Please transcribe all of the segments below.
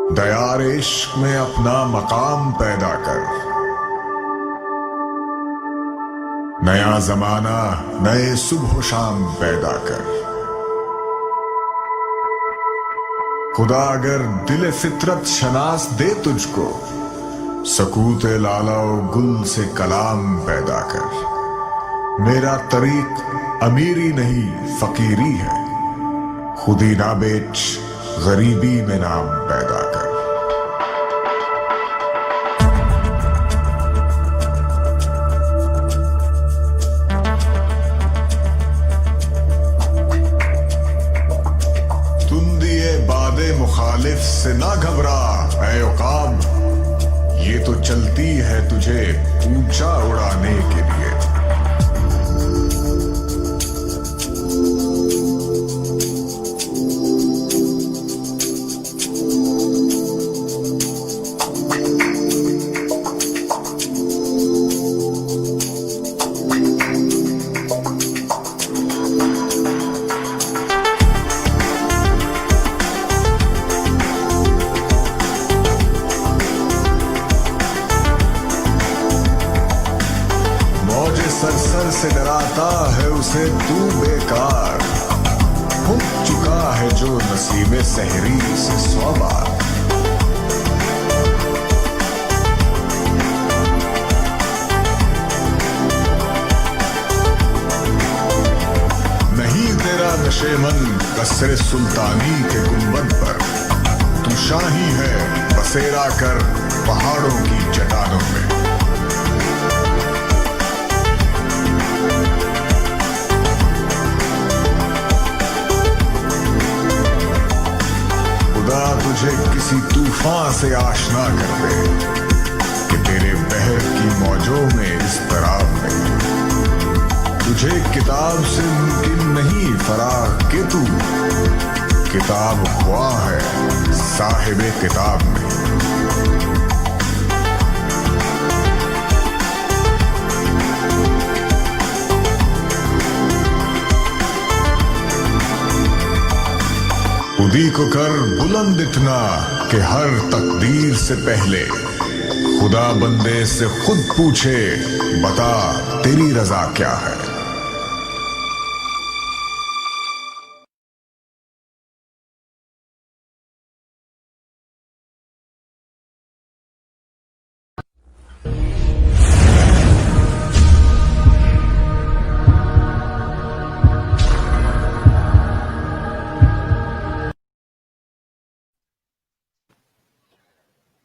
دیار عشق میں اپنا مقام پیدا کر، نیا زمانہ نئے صبح و شام پیدا کر۔ خدا اگر دل فطرت شناس دے تجھ کو، سکوت لالا و گل سے کلام پیدا کر۔ میرا طریق امیری نہیں فقیری ہے، خودی نہ بیچ غریبی میں نام پیدا کر۔ مخالف سے نہ گھبرا اے عقاب، یہ تو چلتی ہے تجھے اونچا اڑانے کے لیے۔ سر سے ڈراتا ہے اسے تو بیکار، ہو چکا ہے جو نصیب سحری سے 100 بار۔ نہیں تیرا نشیمن قصر سلطانی کے گنبد پر، تو شاہی ہے بسیرا کر پہاڑوں کی چٹانوں میں۔ خدا تجھے کسی طوفان سے آشنا کر دے کہ تیرے بحر کی موجوں میں اضطراب نہیں۔ تجھے کتاب سے ممکن نہیں فراغ کہ تو کتاب خواہ ہے صاحب کتاب میں۔ خودی کو کر بلند اتنا کہ ہر تقدیر سے پہلے خدا بندے سے خود پوچھے، بتا تیری رضا کیا ہے۔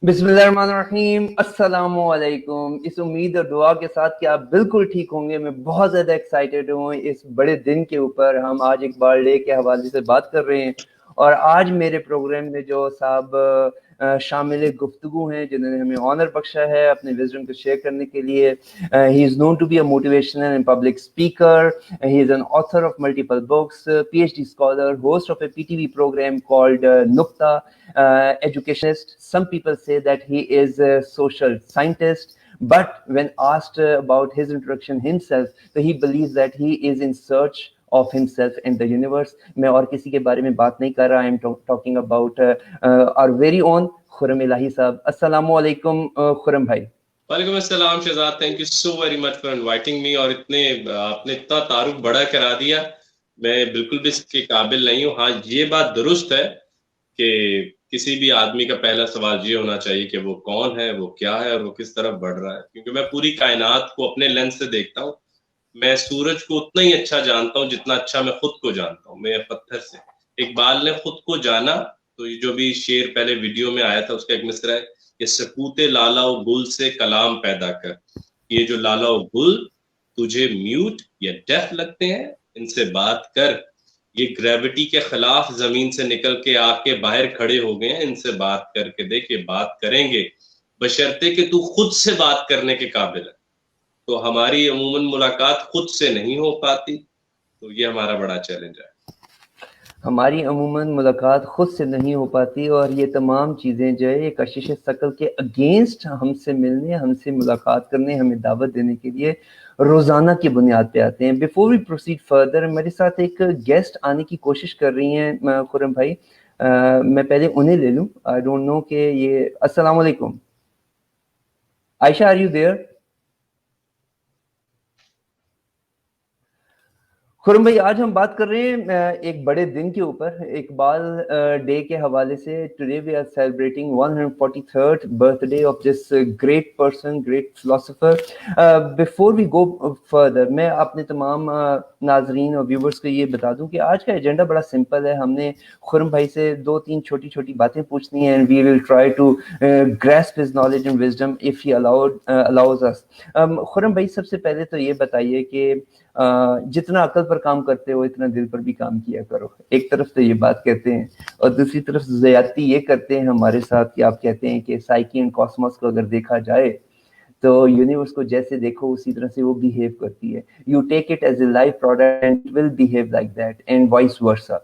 بسم اللہ الرحمن الرحیم، السلام علیکم۔ اس امید اور دعا کے ساتھ کہ آپ بالکل ٹھیک ہوں گے، میں بہت زیادہ ایکسائٹیڈ ہوں اس بڑے دن کے اوپر۔ ہم آج اقبال ڈے کے حوالے سے بات کر رہے ہیں، اور آج میرے پروگرام میں جو صاحب شامل گفتگو ہیں، جنہوں نے ہمیں آنر بخشا ہے اپنے وزڈم کو شیئر کرنے کے لیے۔ He is known to be a motivational and public speaker, he is an author of multiple books, P H D scholar, host of a P T V program called نکتہ، educationist. Some people say that he is a social scientist, but when asked about his introduction himself, so he believes that he is in search of himself and the universe. میں اور کسی کے بارے میں بات نہیں کر رہا، I am talking about our very own خرم الہی صاحب۔ السلام علیکم خرم بھائی۔ وعلیکم السلام Shahzad, thank you so very much for inviting me, اور آپ نے اتنا تعارف بڑا کرا دیا، میں بالکل بھی اس کے قابل نہیں ہوں۔ ہاں یہ بات درست ہے کہ کسی بھی آدمی کا پہلا سوال یہ ہونا چاہیے کہ وہ کون ہے، وہ کیا ہے، اور وہ کس طرف بڑھ رہا ہے، کیونکہ میں پوری کائنات کو اپنے لینس سے دیکھتا ہوں۔ میں سورج کو اتنا ہی اچھا جانتا ہوں جتنا اچھا میں خود کو جانتا ہوں، میں پتھر سے۔ اقبال نے خود کو جانا، تو یہ جو بھی شعر پہلے ویڈیو میں آیا تھا اس کا ایک مصرع ہے کہ سکوت لالا و گل سے کلام پیدا کر۔ یہ جو لالا و گل تجھے میوٹ یا ڈیف لگتے ہیں، ان سے بات کر۔ یہ گریوٹی کے خلاف زمین سے نکل کے آ کے باہر کھڑے ہو گئے ہیں، ان سے بات کر کے دیکھ، یہ بات کریں گے بشرطے کہ تو خود سے بات کرنے کے قابل ہے۔ تو ہماری عموماً ملاقات خود سے نہیں ہو پاتی، تو یہ ہمارا بڑا چیلنج ہے۔ ہماری عموماً ملاقات خود سے نہیں ہو پاتی، اور یہ تمام چیزیں جو ہے یہ کشش ثقل کے اگینسٹ ہم سے ملنے، ہم سے ملاقات کرنے، ہمیں دعوت دینے کے لیے روزانہ کی بنیاد پہ آتے ہیں۔ بیفور وی پروسیڈ فردر، میرے ساتھ ایک گیسٹ آنے کی کوشش کر رہی ہیں خرم بھائی، میں پہلے انہیں لے لوں. آئی ڈونٹ نو کہ یہ السلام علیکم عائشہ, آر یو دیئر؟ خرم بھائی, آج ہم بات کر رہے ہیں ایک بڑے دن کے اوپر, اقبال ڈے کے حوالے سے. Today we are celebrating 143rd birthday of this great person, great philosopher. Before we go further, میں اپنے تمام ناظرین اور ویورز کو یہ بتا دوں کہ آج کا ایجنڈا بڑا سمپل ہے. ہم نے خرم بھائی سے 2-3 چھوٹی چھوٹی باتیں پوچھنی ہیں, and we will try to grasp his knowledge and wisdom of he allows us. Khurram بھائی, سب سے پہلے تو یہ بتائیے کہ جتنا عقل پر کام کرتے ہو اتنا دل پر بھی کام کیا کرو. ایک طرف تو یہ بات کہتے ہیں, اور دوسری طرف زیادتی یہ کرتے ہیں ہمارے ساتھ کہ آپ کہتے ہیں کہ سائیکی اینڈ کاسموس کو اگر دیکھا جائے تو یونیورس کو جیسے دیکھو اسی طرح سے وہ بیہیو کرتی ہے. You take it as a life product and will behave like that, and vice versa.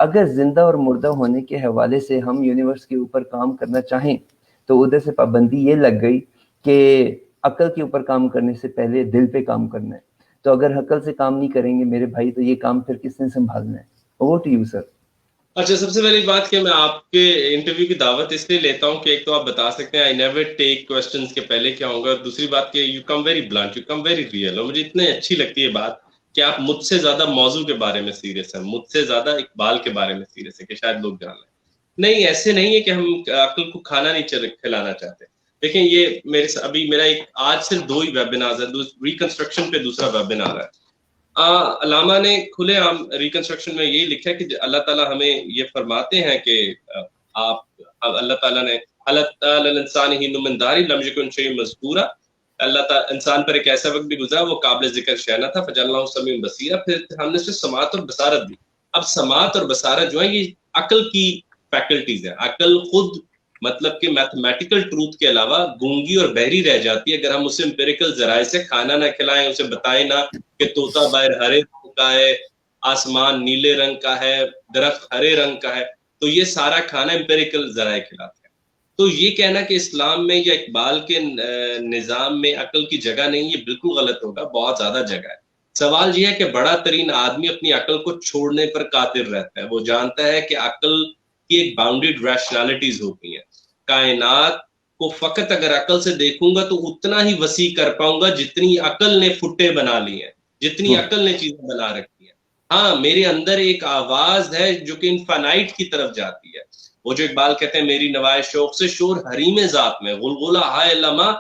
اگر زندہ اور مردہ ہونے کے حوالے سے ہم یونیورس کے اوپر کام کرنا چاہیں تو ادھر سے پابندی یہ لگ گئی کہ عقل کے اوپر کام کرنے سے پہلے دل پہ کام کرنا ہے. تو اگر عقل سے کام نہیں کریں گے میرے بھائی تو یہ کام پھر کس نے سنبھالنا ہے؟ Over to you sir. اچھا, سب سے پہلی بات کہ میں آپ کے انٹرویو کی دعوت اس لیے لیتا ہوں کہ ایک تو آپ بتا سکتے ہیں آئی نیور ٹیک کوسچنز کے پہلے کیا ہوں گا, اور دوسری بات کہ you come very blunt, you come very real. اور مجھے اتنی اچھی لگتی ہے بات کہ آپ مجھ سے زیادہ موضوع کے بارے میں سیریس ہیں, مجھ سے زیادہ اقبال کے بارے میں سیریس ہے کہ شاید لوگ جان لیں. نہیں, ایسے نہیں ہے کہ ہم عقل کو کھانا نہیں کھلانا چاہتے. دیکھیں, یہ ابھی میرا ایک آج صرف 2 ہی ویبینار ہے, ریکنسٹرکشن پہ دوسرا ویبینار ہے. علامہ نے کھلے عام ریکنسٹرکشن میں یہی لکھا ہے کہ اللہ تعالیٰ ہمیں یہ فرماتے ہیں کہ اللہ تعالیٰ نے انسان ہی نمنداری لم یکن شیء مذکورا, اللہ تعالیٰ انسان پر ایک ایسا وقت بھی گزرا وہ قابل ذکر شے نہ تھا, فجعلناہ سمیعا بصیرا. پھر ہم نے اسے سماعت اور بصارت دی. اب سماعت اور بصارت جو ہے یہ عقل کی فیکلٹیز ہیں. عقل خود مطلب کہ میتھمیٹیکل ٹروتھ کے علاوہ گونگی اور بہری رہ جاتی ہے اگر ہم اسے امپیریکل ذرائع سے کھانا نہ کھلائیں, اسے بتائیں نہ کہ طوطا باہر ہرے رنگ کا ہے, آسمان نیلے رنگ کا ہے, درخت ہرے رنگ کا ہے, تو یہ سارا کھانا امپیریکل ذرائع کھلاتے ہیں. تو یہ کہنا کہ اسلام میں یا اقبال کے نظام میں عقل کی جگہ نہیں, یہ بالکل غلط ہوگا, بہت زیادہ جگہ ہے. سوال یہ ہے کہ بڑا ترین آدمی اپنی عقل کو چھوڑنے پر قادر رہتا ہے. وہ جانتا ہے کہ عقل کی ایک باؤنڈیڈ ریشنالٹیز ہوتی ہیں. کائنات کو فقط اگر عقل سے دیکھوں گا تو اتنا ہی وسیع کر پاؤں گا جتنی عقل نے فٹے بنا لی ہیں, جتنی عقل نے چیزیں بنا رکھی ہیں. ہاں, میرے اندر ایک آواز ہے جو کہ انفینائٹ کی طرف جاتی ہے. وہ جو اقبال کہتے ہیں میری نوائے شوق سے شور حریم ذات میں, غلغلہ ہائے لما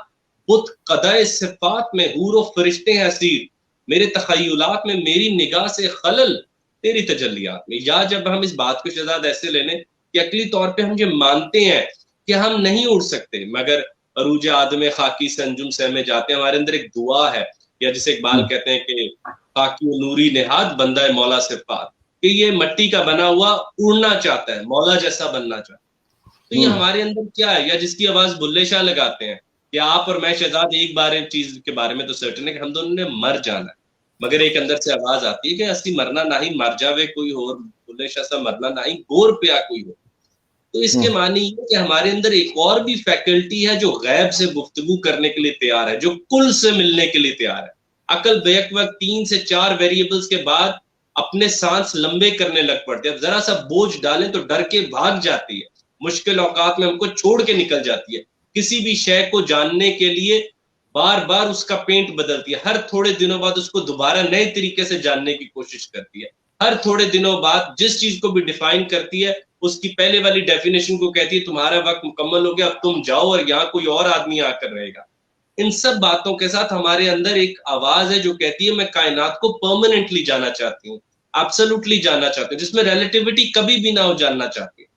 بت قدائے صفات میں, حور و فرشتے ہیں اسیر میرے تخیلات میں, میری نگاہ سے خلل تیری تجلیات میں. یا جب ہم اس بات کو شہزاد ایسے لے لیں کہ عقلی طور پہ ہم یہ مانتے ہیں کہ ہم نہیں اڑ سکتے مگر عروج آدم خاکی سے انجم سے میں جاتے ہیں, ہمارے اندر ایک دعا ہے, یا جسے اقبال کہتے ہیں کہ خاکی و نوری نہاد بندہ ہے مولا صفات, کہ یہ مٹی کا بنا ہوا اڑنا چاہتا ہے, مولا جیسا بننا چاہتا ہے. تو یہ ہمارے اندر کیا ہے, یا جس کی آواز بلے شاہ لگاتے ہیں کہ آپ اور میں شہزاد ایک بار چیز کے بارے میں تو سرٹن ہے کہ ہم دونوں نے مر جانا ہے, مگر ایک اندر سے آواز آتی ہے کہ اسی مرنا نہیں, مر جاوے کوئی اور بلے شاہ سا مرنا نہیں, گور پیا کوئی ہو. تو اس کے معنی یہ کہ ہمارے اندر ایک اور بھی فیکلٹی ہے جو غیب سے گفتگو کرنے کے لیے تیار ہے, جو کل سے ملنے کے لیے تیار ہے. عقل بیک وقت 3 سے 4 ویریبلز کے بعد اپنے سانس لمبے کرنے لگ پڑتے ہیں. اب ذرا سا بوجھ ڈالیں تو ڈر کے بھاگ جاتی ہے, مشکل اوقات میں ہم کو چھوڑ کے نکل جاتی ہے. کسی بھی شے کو جاننے کے لیے بار بار اس کا پینٹ بدلتی ہے, ہر تھوڑے دنوں بعد اس کو دوبارہ نئے طریقے سے جاننے کی کوشش کرتی ہے. ہر تھوڑے دنوں بعد جس چیز کو بھی ڈیفائن کرتی ہے اس کی پہلے والی ڈیفینیشن کو کہتی ہے تمہارا وقت مکمل ہو گیا, اب تم جاؤ اور یہاں کوئی اور آدمی آ کر رہے گا. ان سب باتوں کے ساتھ ہمارے اندر ایک آواز ہے جو کہتی ہے میں کائنات کو پرماننٹلی جانا چاہتی ہوں, ایبسولوٹلی جاننا چاہتی ہوں, جس میں ریلیٹیوٹی کبھی بھی نہ ہو, جاننا چاہتی ہوں.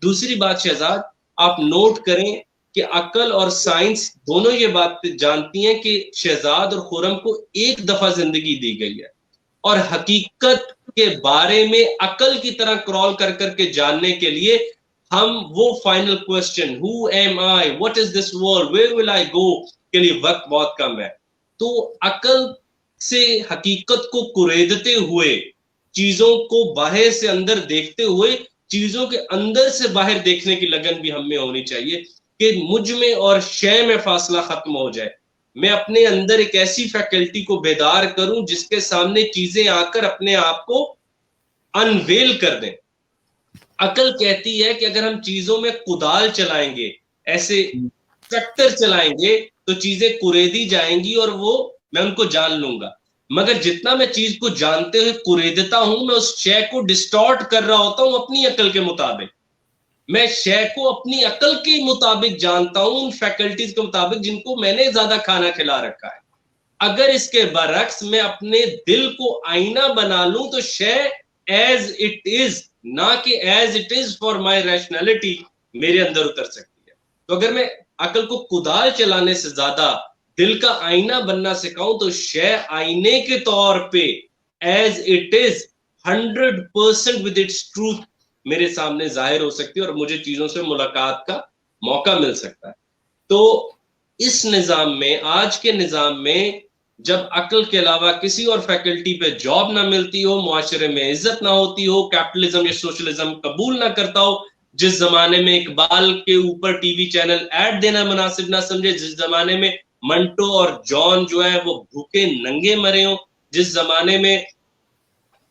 دوسری بات شہزاد, آپ نوٹ کریں کہ عقل اور سائنس دونوں یہ بات جانتی ہیں کہ شہزاد اور خرم کو ایک دفعہ زندگی دی گئی ہے, اور حقیقت کے بارے میں عقل کی طرح کرال کر کر کے جاننے کے لیے ہم وہ final question who am I, what is this world, where will I go کے لیے وقت بہت کم ہے. تو عقل سے حقیقت کو کریدتے ہوئے, چیزوں کو باہر سے اندر دیکھتے ہوئے, چیزوں کے اندر سے باہر دیکھنے کی لگن بھی ہم میں ہونی چاہیے کہ مجھ میں اور شے میں فاصلہ ختم ہو جائے. میں اپنے اندر ایک ایسی فیکلٹی کو بیدار کروں جس کے سامنے چیزیں آ کر اپنے آپ کو انویل کر دیں. عقل کہتی ہے کہ اگر ہم چیزوں میں کدال چلائیں گے, ایسے ٹریکٹر چلائیں گے, تو چیزیں کریدی جائیں گی اور وہ میں ان کو جان لوں گا. مگر جتنا میں چیز کو جانتے ہوئے کریدتا ہوں, میں اس شے کو ڈسٹارٹ کر رہا ہوتا ہوں اپنی عقل کے مطابق. میں شے کو اپنی عقل کے مطابق جانتا ہوں, ان فیکلٹیز کے مطابق جن کو میں نے زیادہ کھانا کھلا رکھا ہے. اگر اس کے برعکس میں اپنے دل کو آئینہ بنا لوں تو شے ایز اٹ از, نہ کہ as it is for my rationality, میرے اندر اتر سکتی ہے. تو اگر میں عقل کو کدال چلانے سے زیادہ دل کا آئینہ بننا سکھاؤں تو شے آئینے کے طور پہ as it is 100% with its truth میرے سامنے ظاہر ہو سکتی ہے, اور مجھے چیزوں سے ملاقات کا موقع مل سکتا ہے. تو اس نظام میں, آج کے نظام میں, جب عقل کے علاوہ کسی اور فیکلٹی پہ جاب نہ ملتی ہو, معاشرے میں عزت نہ ہوتی ہو, کیپٹلزم یا سوشلزم قبول نہ کرتا ہو, جس زمانے میں اقبال کے اوپر ٹی وی چینل ایڈ دینا مناسب نہ سمجھے, جس زمانے میں منٹو اور جان جو ہے وہ بھوکے ننگے مرے ہوں, جس زمانے میں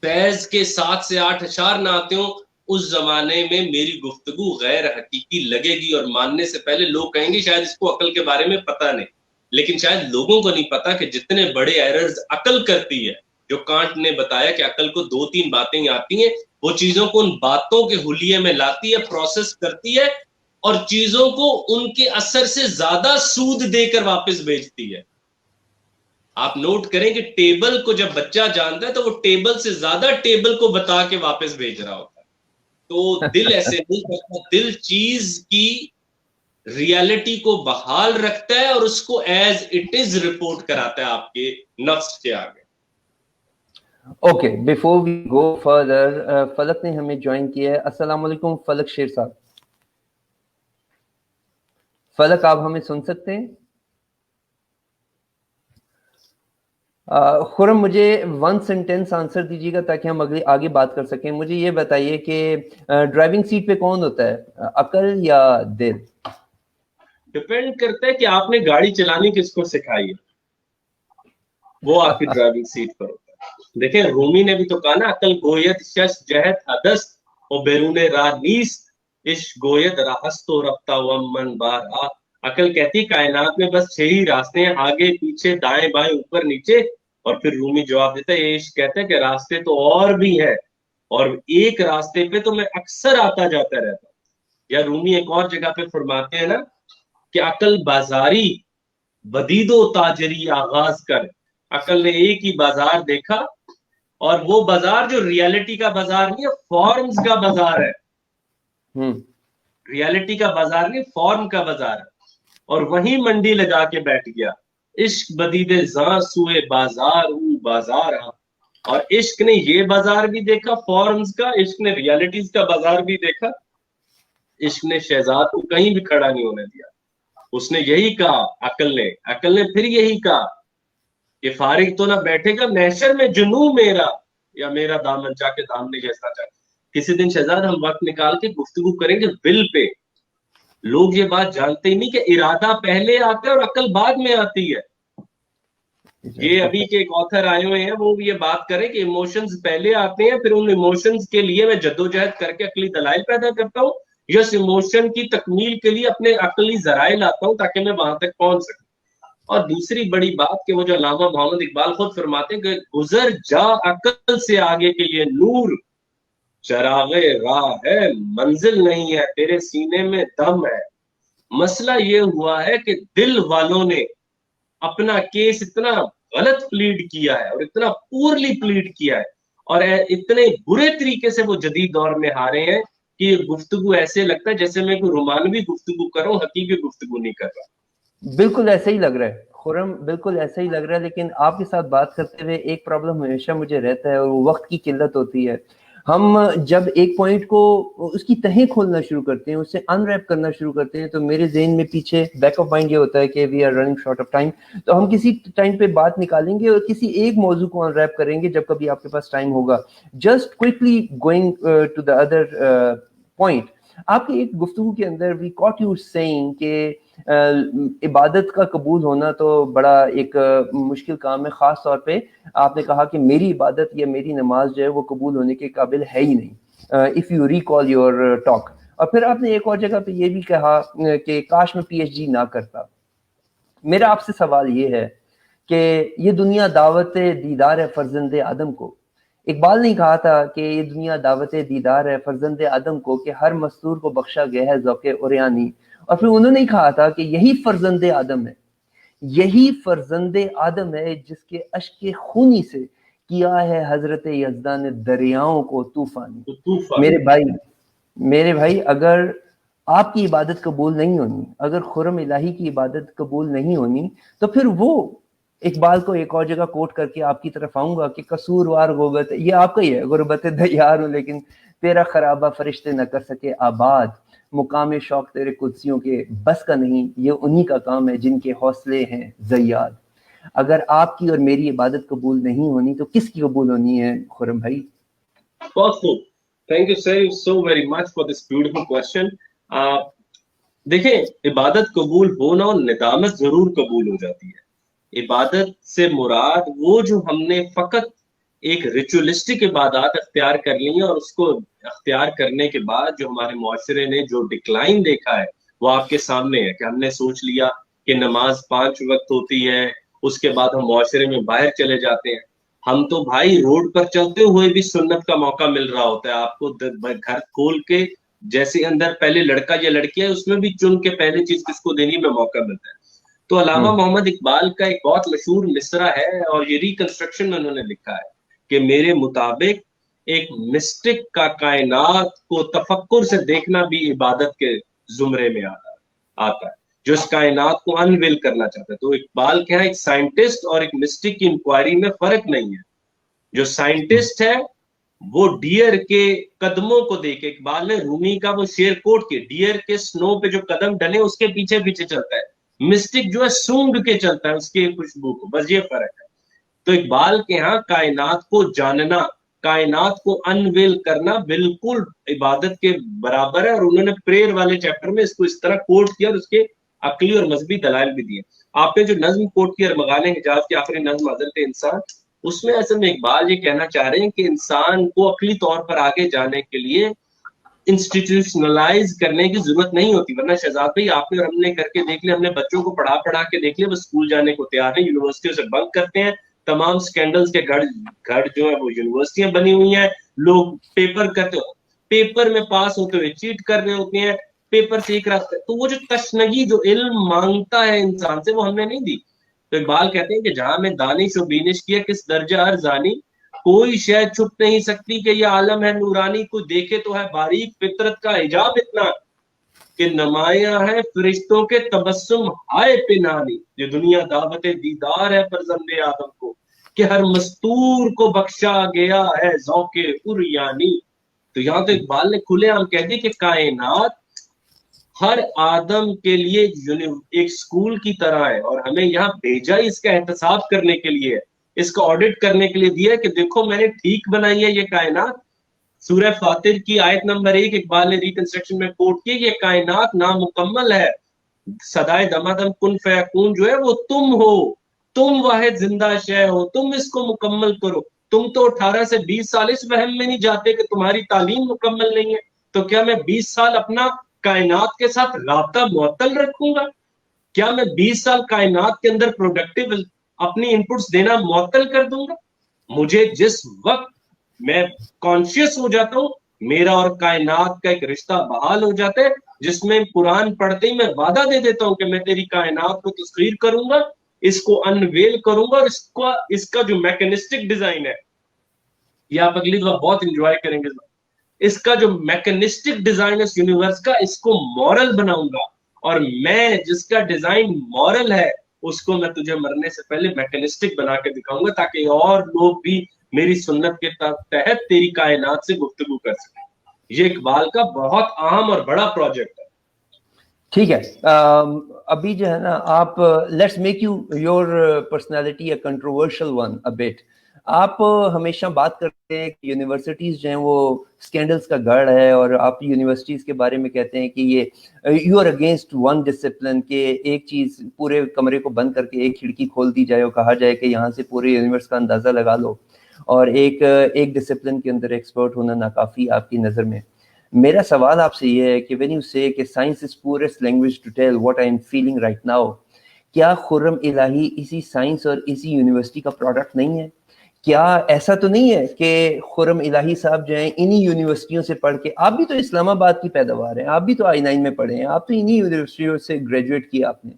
فیض کے 7 سے 8 اشعار نہ آتے ہوں, اس زمانے میں میری گفتگو غیر حقیقی لگے گی, اور ماننے سے پہلے لوگ کہیں گے شاید اس کو عقل کے بارے میں پتہ نہیں. لیکن شاید لوگوں کو نہیں پتا کہ جتنے بڑے ایررز عقل کرتی ہے, جو کانٹ نے بتایا کہ عقل کو 2-3 باتیں آتی ہیں, وہ چیزوں کو ان باتوں کے حلیے میں لاتی ہے, پروسیس کرتی ہے, اور چیزوں کو ان کے اثر سے زیادہ سود دے کر واپس بھیجتی ہے. آپ نوٹ کریں کہ ٹیبل کو جب بچہ جانتا ہے تو وہ ٹیبل سے زیادہ ٹیبل کو بتا کے واپس بھیج رہا ہوتا ہے. تو دل ایسے نہیں کرتا, دل چیز کی ریالٹی کو بحال رکھتا ہے اور اس کو ایز اٹ از رپورٹ کراتا ہے آپ کے نفس کے آگے. Okay, before we go further, Falak نے ہمیں جوائن کیا ہے. السلام علیکم فلک شیر صاحب. فلک, آپ ہمیں سن سکتے ہیں؟ خرم, مجھے 1 سینٹینس آنسر دیجیے گا تاکہ ہم آگے بات کر سکیں. مجھے یہ بتائیے کہ ڈرائیونگ سیٹ پہ کون ہوتا ہے, عقل یا دل؟ ڈپینڈ کرتا ہے کہ آپ نے گاڑی چلانی کس کو سکھائی ہے, وہ آپ کی ڈرائیونگ سیٹ پر ہوتا ہے. دیکھیں, رومی نے بھی تو کہا نا, عقل گویت شش جہت حدث و بیرون راہ نیست, عشق گویت راہست و رفتہ و من بار آ. عقل کہتی کائنات میں بس 6 ہی راستے ہیں, آگے پیچھے دائیں بائیں اوپر نیچے. اور پھر رومی جواب دیتا ہے, یہ عشق کہتا ہے کہ راستے تو اور بھی ہے, اور ایک راستے پہ تو میں اکثر آتا جاتا رہتا ہوں. یا رومی ایک اور جگہ پہ فرماتے ہیں نا کہ عقل بازاری بدید و تاجری آغاز کر. عقل نے ایک ہی بازار دیکھا, اور وہ بازار جو ریالٹی کا بازار نہیں ہے, فارمز کا بازار ہے. ریالٹی کا بازار نہیں, فارم کا بازار ہے, اور وہیں منڈی لگا کے بیٹھ گیا. عشق بدید زاں سوئے بازار او بازار. اور عشق نے یہ بازار بھی دیکھا فارمز کا, عشق نے ریالٹیز کا بازار بھی دیکھا. عشق نے شہزاد کو کہیں بھی کھڑا نہیں ہونے دیا. اس نے یہی کہا, عقل نے پھر یہی کہا کہ فارغ تو نہ بیٹھے گا محشر میں جنوں میرا, یا میرا دامن جا کے دامنے جیسا چاہے. کسی دن شہزاد ہم وقت نکال کے گفتگو کریں گے دل پہ. لوگ یہ بات جانتے ہی نہیں کہ ارادہ پہلے آتا ہے اور عقل بعد میں آتی ہے. یہ ابھی کے ایک آتھر آئے ہوئے ہیں, وہ بھی یہ بات کریں کہ ایموشنز پہلے آتے ہیں, پھر ان ایموشنز کے لیے میں جدوجہد کر کے عقلی دلائل پیدا کرتا ہوں, یس ایموشن کی تکمیل کے لیے اپنے عقلی ذرائع لاتا ہوں تاکہ میں وہاں تک پہنچ سکوں. اور دوسری بڑی بات کہ وہ جو علامہ محمد اقبال خود فرماتے ہیں کہ گزر جا عقل سے آگے کے یہ نور, چراغ راہ ہے منزل نہیں ہے, تیرے سینے میں دم ہے. مسئلہ یہ ہوا ہے کہ دل والوں نے اپنا کیس اتنا غلط پلیڈ کیا ہے, اور اتنا پورلی پلیڈ کیا ہے, اور اتنے برے طریقے سے وہ جدید دور میں ہارے ہیں کہ یہ گفتگو ایسے لگتا ہے جیسے میں کوئی رومانوی گفتگو کر رہا ہوں, حقیقی گفتگو نہیں کر رہا. بالکل ایسا ہی لگ رہا ہے خرم, بالکل ایسا ہی لگ رہا ہے. لیکن آپ کے ساتھ بات کرتے ہوئے ایک پرابلم ہمیشہ مجھے رہتا ہے, اور وہ وقت کی قلت ہوتی ہے. ہم جب ایک پوائنٹ کو اس کی تہیں کھولنا شروع کرتے ہیں, اس سے ان ریپ کرنا شروع کرتے ہیں, تو میرے ذہن میں پیچھے بیک آف مائنڈ یہ ہوتا ہے کہ we are running short of time. تو ہم کسی ٹائم پہ بات نکالیں گے اور کسی ایک موضوع کو ان ریپ کریں گے جب کبھی آپ کے پاس ٹائم ہوگا. Just quickly going to the other point, آپ کی ایک گفتگو کے اندر وی کاٹ یو سیئنگ کہ عبادت کا قبول ہونا تو بڑا ایک مشکل کام ہے. خاص طور پہ آپ نے کہا کہ میری عبادت یا میری نماز جو ہے وہ قبول ہونے کے قابل ہے ہی نہیں. if you recall your talk. اور پھر آپ نے ایک اور جگہ پہ یہ بھی کہا کہ کاش میں پی ایچ ڈی نہ کرتا. میرا آپ سے سوال یہ ہے کہ یہ دنیا دعوت دیدار ہے فرزند آدم کو. اقبال نے کہا تھا کہ یہ دنیا دعوت دیدار ہے فرزند آدم کو کہ ہر مستور کو بخشا گیا ہے ذوق عریانی. اور پھر انہوں نے کہا تھا کہ یہی فرزند آدم ہے, یہی فرزند آدم ہے جس کے اشک خونی سے کیا ہے حضرت یزدان نے دریاؤں کو طوفانی. میرے بھائی اگر آپ کی عبادت قبول نہیں ہونی, اگر خرم الہی کی عبادت قبول نہیں ہونی, تو پھر وہ اقبال کو ایک اور جگہ کوٹ کر کے آپ کی طرف آؤں گا کہ قصوروار غربت, یہ آپ کا ہی ہے, غربت دیار ہوں لیکن تیرا خرابہ فرشتے نہ کر سکے آباد, مقام شوق تیرے قدسیوں کے بس کا نہیں, یہ انہی کا کام ہے جن کے حوصلے ہیں زیاد. اگر آپ کی اور میری عبادت قبول نہیں ہونی تو کس کی قبول ہونی ہے خرم بھائی؟ Thank you so very much for this beautiful question. دیکھیں, عبادت قبول ہونا اور ندامت ضرور قبول ہو جاتی ہے. عبادت سے مراد وہ جو ہم نے فقط ایک ریچولسٹک عبادات اختیار کر لی ہیں, اور اس کو اختیار کرنے کے بعد جو ہمارے معاشرے نے جو ڈکلائن دیکھا ہے وہ آپ کے سامنے ہے کہ ہم نے سوچ لیا کہ نماز 5 وقت ہوتی ہے, اس کے بعد ہم معاشرے میں باہر چلے جاتے ہیں. ہم تو بھائی روڈ پر چلتے ہوئے بھی سنت کا موقع مل رہا ہوتا ہے آپ کو, گھر کھول کے جیسے اندر پہلے لڑکا یا لڑکی ہے اس میں بھی چن کے پہلی چیز کس کو دینی میں موقع ملتا ہے. تو علامہ محمد اقبال کا ایک بہت مشہور مصرع ہے اور یہ ریکنسٹرکشن میں انہوں نے لکھا ہے کہ میرے مطابق ایک مسٹک کا کائنات کو تفکر سے دیکھنا بھی عبادت کے زمرے میں آتا ہے, جو اس کائنات کو انویل کرنا چاہتا ہے. تو اقبال کیا ہے, ایک سائنٹسٹ اور ایک مسٹک کی انکوائری میں فرق نہیں ہے. جو سائنٹسٹ ہے وہ ڈیئر کے قدموں کو دیکھے, اقبال نے رومی کا وہ شعر کوٹ کے, ڈیئر کے سنو پہ جو قدم ڈلے اس کے پیچھے پیچھے چلتا ہے, مسٹک جو ہے سونگ کے چلتا ہے اس کی خوشبو کو, بس یہ فرق ہے. تو اقبال کے ہاں کائنات کو جاننا, کائنات کو انویل کرنا بالکل عبادت کے برابر ہے, اور انہوں نے پریئر والے چیپٹر میں اس کو اس طرح کوٹ کیا اور اس کے عقلی اور مذہبی دلائل بھی دیے. آپ نے جو نظم کوٹ کی ارمغان حجاز کی آخری نظم حضرت انسان, اس میں اصل میں اقبال یہ کہنا چاہ رہے ہیں کہ انسان کو عقلی طور پر آگے جانے کے لیے انسٹیٹیوشنلائز کرنے کی ضرورت نہیں ہوتی. ورنہ شہزاد بھائی آپ نے اور ہم نے کر کے دیکھ لیا, ہم نے بچوں کو پڑھا کے دیکھ لیا, بس اسکول جانے کو تیار ہیں, یونیورسٹیوں سے بنک کرتے ہیں, تمام سکینڈلز کے گھڑ جو ہے وہ یونیورسٹیاں بنی ہوئی ہیں, لوگ پیپر کرتے ہو, پیپر میں پاس ہوتے ہوئے چیٹ کر رہے ہوتے ہیں, پیپر سے ایک راستہ. تو وہ جو تشنگی جو علم مانگتا ہے انسان سے وہ ہم نے نہیں دی. تو اقبال کہتے ہیں کہ جہاں میں دانش و بینش کیا کس درجہ ارزانی, کوئی شے چھپ نہیں سکتی کہ یہ عالم ہے نورانی, کو دیکھے تو ہے باریک فطرت کا حجاب اتنا کہ نمایاں ہے فرشتوں کے تبسم ہائے پنہانی. یہ دنیا دعوت دیدار ہے فرزند آدم کو کہ ہر مستور کو بخشا گیا ہے ذوق عریانی. تو یہاں تو اقبال نے کھلے عام کہہ دی کہ کائنات ہر آدم کے لیے ایک سکول کی طرح ہے, اور ہمیں یہاں بھیجا اس کا احتساب کرنے کے لیے, اس کا آڈٹ کرنے کے لیے دیا کہ دیکھو میں نے ٹھیک بنائی ہے یہ کائنات. سورہ فاطر کی آیت نمبر 1 اقبال نے ریکنسٹرکشن میں کوٹ کی, یہ کائنات نامکمل ہے, صدائے دمادم کن فیکون جو ہے وہ تم ہو, تم واحد زندہ شے ہو, تم اس کو مکمل کرو. تم تو 18 سے 20 سال اس وہم میں نہیں جاتے کہ تمہاری تعلیم مکمل نہیں ہے, تو کیا میں 20 سال اپنا کائنات کے ساتھ رابطہ معطل رکھوں گا؟ کیا میں 20 سال کائنات کے اندر پروڈکٹیو اپنی انپٹس دینا معطل کر دوں گا؟ مجھے جس وقت میں کانشیس ہو جاتا ہوں, میرا اور کائنات کا ایک رشتہ بحال ہو جاتا ہے, جس میں قرآن پڑھتے ہی میں وعدہ دے دیتا ہوں کہ میں تیری کائنات کو تسخیر کروں گا, اس کو انویل کروں گا, اور اس کا جو میکینسٹک ڈیزائن ہے, یہ آپ اگلی دفعہ بہت انجوائے کریں گے, اس کا جو میکینسٹک ڈیزائن اس یونیورس کا, اس کو مورل بناؤں گا, اور میں جس کا ڈیزائن مورل ہے اس کو میں تجھے مرنے سے پہلے میکینسٹک بنا کے دکھاؤں گا, تاکہ اور لوگ بھی میری سنت کے تحت تیری کائنات سے گفتگو کر سکیں. یہ اقبال کا بہت اہم اور بڑا پروجیکٹ ہے. ٹھیک ہے, ابھی جو ہے نا آپ let's make your personality a controversial one a but. آپ ہمیشہ بات کرتے ہیں کہ یونیورسٹیز جو ہیں وہ اسکینڈلس کا گڑھ ہے, اور آپ یونیورسٹیز کے بارے میں کہتے ہیں کہ یہ you are against one discipline, کہ ایک چیز پورے کمرے کو بند کر کے ایک کھڑکی کھول دی جائے اور کہا جائے کہ یہاں سے پورے یونیورس کا اندازہ لگا لو. اور ایک ڈسپلن کے اندر ایکسپرٹ ہونا ناکافی آپ کی نظر میں. میرا سوال آپ سے یہ ہے کہ when you say کہ science is purest language to tell what I am feeling right now, کیا خرم الہی اسی سائنس اور اسی یونیورسٹی کا پروڈکٹ نہیں ہے؟ کیا ایسا تو نہیں ہے کہ خرم الہی صاحب جو ہیں انہی یونیورسٹیوں سے پڑھ کے, آپ بھی تو اسلام آباد کی پیداوار ہیں, آپ بھی تو I9 میں پڑھے ہیں, آپ تو انہی یونیورسٹیوں سے گریجویٹ کیا, آپ نے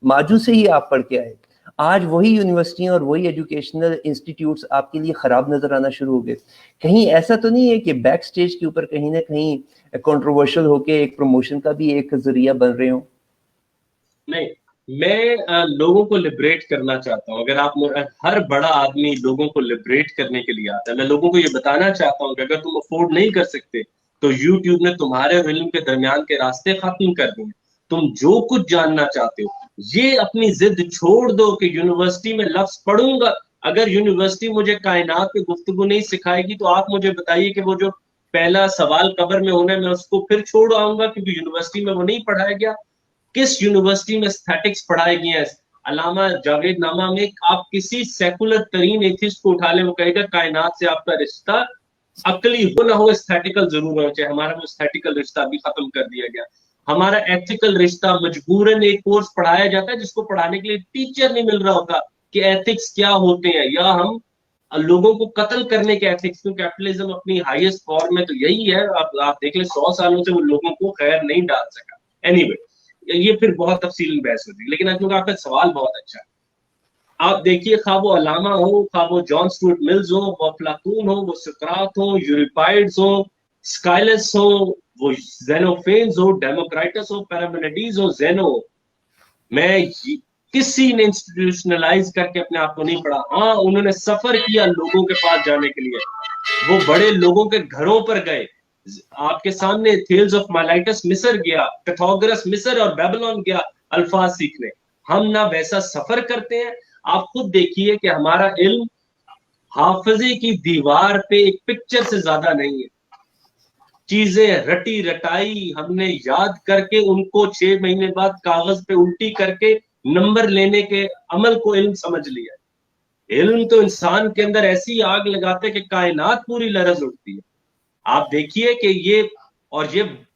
ماجو سے ہی آپ پڑھ کے آئے. آج وہی یونیورسٹیاں اور وہی ایجوکیشنل انسٹیٹیوٹس آپ کے لیے خراب نظر آنا شروع ہو گئے. کہیں ایسا تو نہیں ہے کہ بیک سٹیج کے اوپر کہیں نہ کہیں کنٹروورشل ہو کے ایک پروموشن کا بھی ایک ذریعہ بن رہے ہوں؟ نہیں, میں لوگوں کو لبریٹ کرنا چاہتا ہوں. اگر آپ ہر بڑا آدمی لوگوں کو لبریٹ کرنے کے لیے آتا ہے, میں لوگوں کو یہ بتانا چاہتا ہوں کہ اگر تم افورڈ نہیں کر سکتے تو یوٹیوب نے تمہارے اور علم کے درمیان کے راستے ختم کر دیے. تم جو کچھ جاننا چاہتے ہو یہ اپنی ضد چھوڑ دو کہ یونیورسٹی میں لفظ پڑھوں گا. اگر یونیورسٹی مجھے کائنات پہ گفتگو نہیں سکھائے گی تو آپ مجھے بتائیے کہ وہ جو پہلا سوال قبر میں ہونا ہے میں اس کو پھر چھوڑ آؤں گا کیونکہ یونیورسٹی میں وہ نہیں پڑھایا گیا. کس یونیورسٹی میں اسٹیٹکس پڑھائے گئے ہیں؟ علامہ جاوید نامہ میں آپ کسی سیکولر ترین ایتھسٹ کو اٹھا لیں, وہ کہے گا کائنات سے آپ کا رشتہ عقلی ہو نہ ہو اسٹیٹیکل ضرور ہونا چاہیے. ہمارا وہ اسٹیٹیکل رشتہ بھی ختم کر دیا گیا. ہمارا ایتھیکل رشتہ مجبوراً ایک کورس پڑھایا جاتا ہے جس کو پڑھانے کے لیے ٹیچر نہیں مل رہا ہوتا کہ ایتھکس کیا ہوتے ہیں, یا ہم لوگوں کو قتل کرنے کے ایتھکس. کیونکہ کیپٹلزم اپنی ہائیسٹ فارم میں تو یہی ہے. آپ دیکھ لیں 100 سالوں سے وہ لوگوں کو خیر نہیں ڈال سکا. اینی وے یہ پھر بہت تفصیل بحث ہوتی ہے, لیکن کیونکہ آپ کا سوال بہت اچھا ہے. آپ دیکھیے خواہ وہ علامہ ہو, خواہ وہ جان اسٹوارٹ ملز ہو, وہ افلاطون ہو, وہ سقراط ہو, یوریپائڈز ہو, اسکائلس ہو, وہ زینوفینز ہو, ڈیموکرائٹس ہو, پیرامینیڈیز ہو, زینو ہو, میں کسی نے انسٹیٹیوشنلائز کر کے اپنے آپ کو نہیں پڑھا. ہاں انہوں نے سفر کیا لوگوں کے پاس جانے کے لیے, وہ بڑے لوگوں کے گھروں پر گئے. آپ کے سامنے تھیلز آف مائلائٹس مصر گیا, پیتھاگورس مصر اور بیبلون گیا الفاظ سیکھنے. ہم نہ ویسا سفر کرتے ہیں. آپ خود دیکھیے کہ ہمارا علم حافظے کی دیوار پہ ایک پکچر سے زیادہ نہیں ہے. چیزیں رٹی رٹائی ہم نے یاد کر کے ان کو 6 مہینے بعد کاغذ پہ الٹی کر کے نمبر لینے کے عمل کو علم سمجھ لیا. علم تو انسان کے اندر ایسی آگ لگاتے کہ کائنات پوری لرز اٹھتی ہے. آپ دیکھیے کہ یہ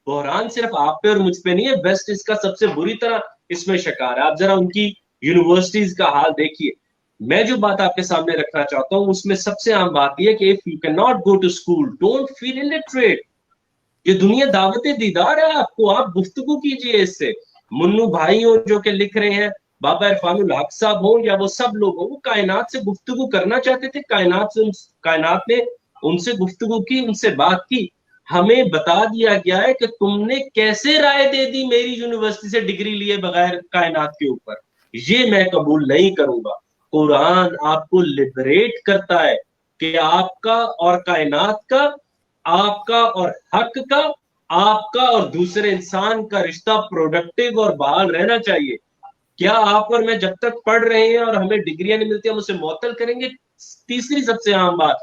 بحران صرف آپ پہ اور مجھ پہ نہیں ہے, ویسٹ اس کا سب سے بری طرح اس میں شکار ہے. آپ ذرا ان کی یونیورسٹیز کا حال دیکھیے. میں جو بات آپ کے سامنے رکھنا چاہتا ہوں اس میں سب سے عام بات یہ ہے کہ if you cannot go to school, don't feel illiterate. یہ دنیا دعوت دیدار ہے آپ کو, آپ گفتگو کیجئے اس سے. منو بھائی ہوں جو کہ لکھ رہے ہیں, بابا عرفان الحق صاحب ہوں, یا وہ سب لوگ ہوں, وہ کائنات سے گفتگو کرنا چاہتے تھے. کائنات نے ان سے گفتگو کی, ان سے بات کی. ہمیں بتا دیا گیا ہے کہ تم نے کیسے رائے دے دی میری یونیورسٹی سے ڈگری لیے بغیر کائنات کے اوپر. یہ میں قبول نہیں کروں گا. قرآن آپ کو لبریٹ کرتا ہے کہ آپ کا اور کائنات کا, آپ کا اور حق کا, آپ کا اور دوسرے انسان کا رشتہ پروڈکٹیو اور بحال رہنا چاہیے. کیا آپ اور میں جب تک پڑھ رہے ہیں اور ہمیں ڈگریاں نہیں ملتی ہم اسے معطل کریں گے؟ تیسری سب سے عام بات,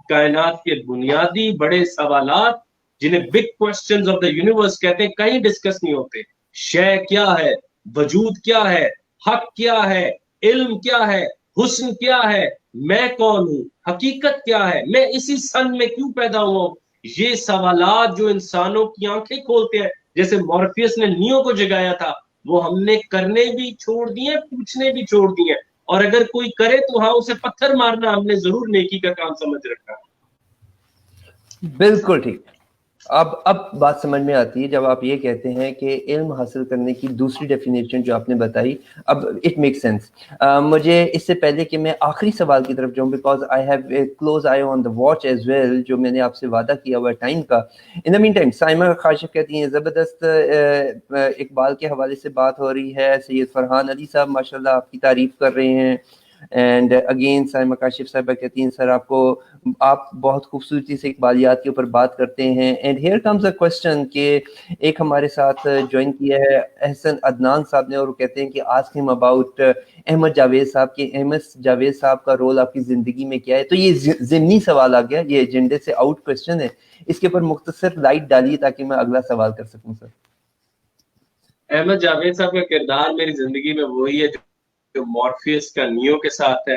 کائنات کے بنیادی بڑے سوالات جنہیں big questions of the universe کہتے ہیں کہیں ڈسکس نہیں ہوتے. شے کیا ہے, وجود کیا ہے, حق کیا ہے, علم کیا ہے, حسن کیا ہے, میں کون ہوں, حقیقت کیا ہے, میں اسی سن میں کیوں پیدا ہوا ہوں. یہ سوالات جو انسانوں کی آنکھیں کھولتے ہیں, جیسے مورفیس نے نیو کو جگایا تھا, وہ ہم نے کرنے بھی چھوڑ دیے, پوچھنے بھی چھوڑ دیے. اور اگر کوئی کرے تو ہاں اسے پتھر مارنا ہم نے ضرور نیکی کا کام سمجھ رکھا. بالکل ٹھیک. اب بات سمجھ میں آتی ہے جب آپ یہ کہتے ہیں کہ علم حاصل کرنے کی دوسری ڈیفینیشن جو آپ نے بتائی, اب اٹ میک سینس. مجھے اس سے پہلے کہ میں آخری سوال کی طرف جاؤں, because I have a close eye on the watch as well, جو میں نے آپ سے وعدہ کیا ہوا ٹائم کا. ان دا مین ٹائم سائمہ کاشف کہتی ہیں زبردست اقبال کے حوالے سے بات ہو رہی ہے, سید فرحان علی صاحب ماشاء اللہ آپ کی تعریف کر رہے ہیں. اینڈ اگین سائمہ کاشف صاحبہ کہتی ہیں سر آپ بہت خوبصورتی سے اقبالیات کے اوپر بات کرتے ہیں. And here comes a question کہ ایک ہمارے ساتھ جوائن کیا ہے احسن عدنان صاحب نے, اور وہ کہتے ہیں کہ آسک ہم اباؤٹ احمد جاوید صاحب کے, احمد جاوید صاحب کا رول آپ کی زندگی میں کیا ہے. تو یہ ضمنی سوال آ گیا, یہ ایجنڈے سے آؤٹ کوسچن ہے, اس کے اوپر مختصر لائٹ ڈالیے تاکہ میں اگلا سوال کر سکوں. سر احمد جاوید صاحب کا کردار میری زندگی میں وہی ہے جو مورفیس کا نیو کے ساتھ ہے.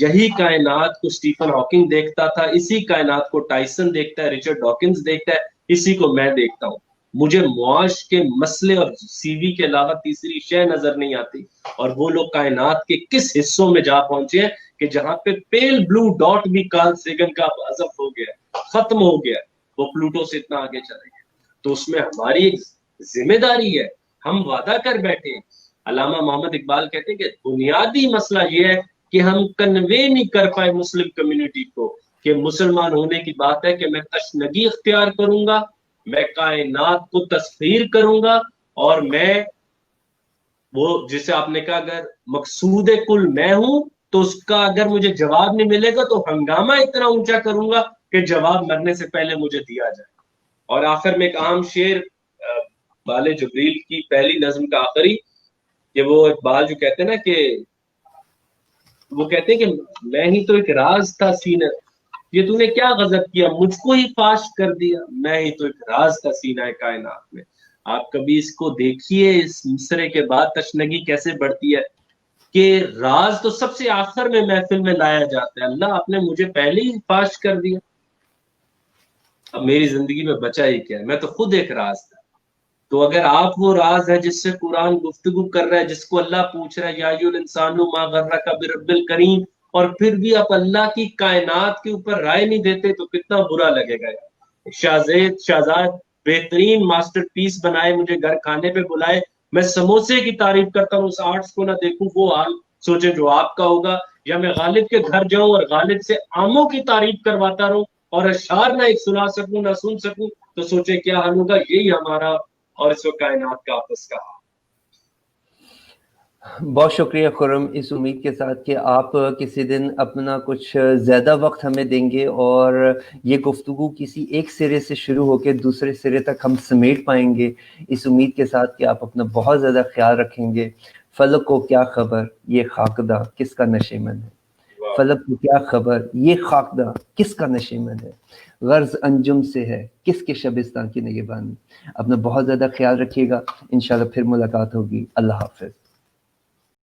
یہی کائنات کو اسٹیفن ہاکنگ دیکھتا تھا, اسی کائنات کو ٹائسن دیکھتا ہے, رچرڈ ڈاکنز دیکھتا ہے, اسی کو میں دیکھتا ہوں. مجھے معاش کے مسئلے اور سی وی کے علاوہ تیسری شے نظر نہیں آتی. اور وہ لوگ کائنات کے کس حصوں میں جا پہنچے ہیں کہ جہاں پہ پیل بلو ڈاٹ بھی کارل سیگن کا حذف ہو گیا, ختم ہو گیا, وہ پلوٹو سے اتنا آگے چلے گئے. تو اس میں ہماری ایک ذمہ داری ہے, ہم وعدہ کر بیٹھے ہیں. علامہ محمد اقبال کہتے ہیں کہ بنیادی مسئلہ یہ ہے کہ ہم کنوے نہیں کر پائے مسلم کمیونٹی کو کہ مسلمان ہونے کی بات ہے کہ میں تشنگی اختیار کروں گا, میں کائنات کو تسخیر کروں گا, اور میں وہ جسے آپ نے کہا اگر مقصود کل میں ہوں تو اس کا اگر مجھے جواب نہیں ملے گا تو ہنگامہ اتنا اونچا کروں گا کہ جواب مرنے سے پہلے مجھے دیا جائے. اور آخر میں ایک عام شعر بال جبریل کی پہلی نظم کا آخری, کہ وہ اقبال جو کہتے ہیں نا کہ وہ کہتے ہیں کہ میں ہی تو ایک راز تھا سینہ, یہ تو نے کیا غضب کیا, مجھ کو ہی فاش کر دیا, میں ہی تو ایک راز تھا سینہ کائنات میں. آپ کبھی اس کو دیکھیے, اس مصرے کے بعد تشنگی کیسے بڑھتی ہے کہ راز تو سب سے آخر میں محفل میں لایا جاتا ہے. اللہ آپ نے مجھے پہلے ہی فاش کر دیا, اب میری زندگی میں بچا ہی کیا ہے, میں تو خود ایک راز تھا. تو اگر آپ وہ راز ہے جس سے قرآن گفتگو کر رہا ہے, جس کو اللہ پوچھ رہا ہے یا ایھا الانسان ما غرک برب الکریم, اور پھر بھی آپ اللہ کی کائنات کے اوپر رائے نہیں دیتے تو کتنا برا لگے گا. شہزاد بہترین ماسٹر پیس بنائے, مجھے گھر کھانے پہ بلائے, میں سموسے کی تعریف کرتا ہوں, اس آرٹس کو نہ دیکھوں, وہ حال سوچے جو آپ کا ہوگا. یا میں غالب کے گھر جاؤں اور غالب سے آموں کی تعریف کرواتا رہوں اور اشعار نہ ایک سنا سکوں نہ سن سکوں, تو سوچے کیا حال ہوگا. یہی ہمارا اور اس وقت کائنات کا آپس کا. بہت شکریہ خرم, اس امید کے ساتھ کہ آپ کسی دن اپنا کچھ زیادہ وقت ہمیں دیں گے اور یہ گفتگو کسی ایک سرے سے شروع ہو کے دوسرے سرے تک ہم سمیٹ پائیں گے, اس امید کے ساتھ کہ آپ اپنا بہت زیادہ خیال رکھیں گے. فلک کو کیا خبر یہ خاکدہ کس کا نشیمن ہے, فلک کو کیا خبر یہ خاکدہ کس کا نشیمن ہے, غرض انجم سے ہے کس کے شبستان کی نگہبانی. اپنا بہت زیادہ خیال رکھیے گا, انشاءاللہ پھر ملاقات ہوگی. اللہ حافظ.